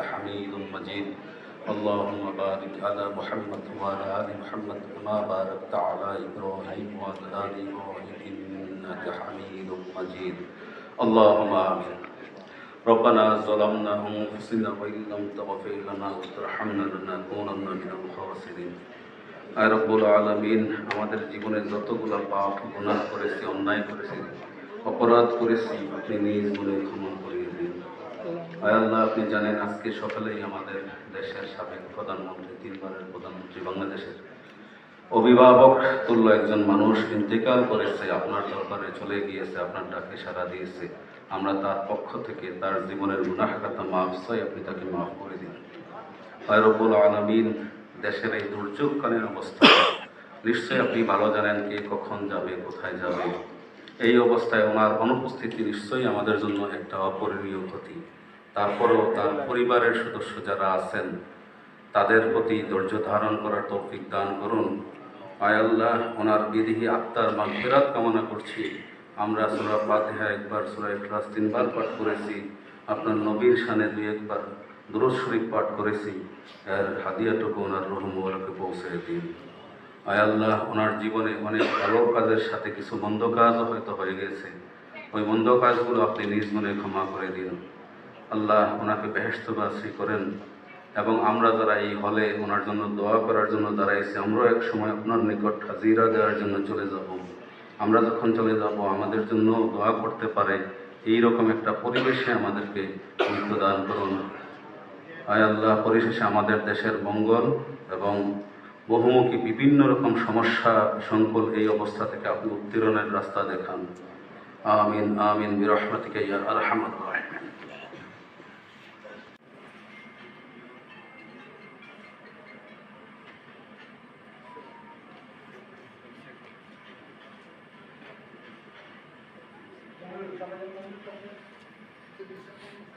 حميد مجيد اللهم بارك على محمد وعلى آل محمد كما باركت على إبراهيم وعلى آل إبراهيم إنك حميد مجيد اللهم آمين ربنا ظلمنا أنفسنا وإن لم تغفر لنا وترحمنا لنكونن من الخاسرين আয় রব্বুল আলামিন আমাদের জীবনে যতগুলো পাপ গুনাহ করেছি অন্যায় করেছি অপরাধ করেছি আপনি নিজ গুণে ক্ষমা করিয়ে দিন আয় আল্লাহ আপনি জানেন আজকে সকালেই আমাদের দেশের সাবেক প্রধানমন্ত্রী তিনবারের প্রধানমন্ত্রী বাংলাদেশের অভিভাবক তুল্য একজন মানুষ ইন্তেকাল করেছে আপনার দরবারে চলে গিয়েছে আপনার ডাকে সাড়া দিয়েছে আমরা তার পক্ষ থেকে তার জীবনের গুনাহ খাতা মাফ চাই আপনি তাকে মাফ করে দিন আয় রব্বুল আলামিন দেশের এই দুর্যোগকালীন অবস্থা নিশ্চয়ই আপনি ভালো জানেন কে কখন যাবে কোথায় যাবে এই অবস্থায় ওনার অনুপস্থিতি নিশ্চয়ই আমাদের জন্য একটা অপরিণীয় ক্ষতি তারপরেও তার পরিবারের সদস্য যারা আছেন তাদের প্রতি ধৈর্য ধারণ করার তৌফিক দান করুন আয় আল্লাহ ওনার বিদেহী আত্মার মাগফিরাত কামনা করছি আমরা সূরা ফাতিহা একবার সূরা ইখলাস 3 বার পাঠ করেছি আপনার নবীর শানে 2 বার দুরূদ শরীফ পাঠ করেছি এর হাদিয়াটুকু ওনার রূহ মুবারকে পৌঁছে দিন আয় আল্লাহ ওনার জীবনে অনেক ভালো কাজের সাথে কিছু মন্দ কাজও হয়তো হয়ে গেছে ওই মন্দ কাজগুলো আপনি নিজ মনে ক্ষমা করে দিন আল্লাহ ওনাকে বেহেশতবাসী করেন এবং আমরা যারা এই হলে ওনার জন্য দোয়া করার জন্য দাঁড়াইছি আমরাও এক সময় আপনার নিকট হাজিরা দেওয়ার জন্য চলে যাব আমরা যখন চলে যাব আমাদের জন্য দোয়া করতে পারে এই রকম একটা পরিবেশে আমাদেরকে দান করুন আয় আল্লাহ পরিশেষে আমাদের দেশের মঙ্গল এবং বহুমুখী বিভিন্ন রকম সমস্যা সংকুল এই অবস্থা থেকে আপনি উত্তীর্ণের রাস্তা দেখান আমিন আমিন বিরহমাতিকা ইয়া আরহামার রাহিমিন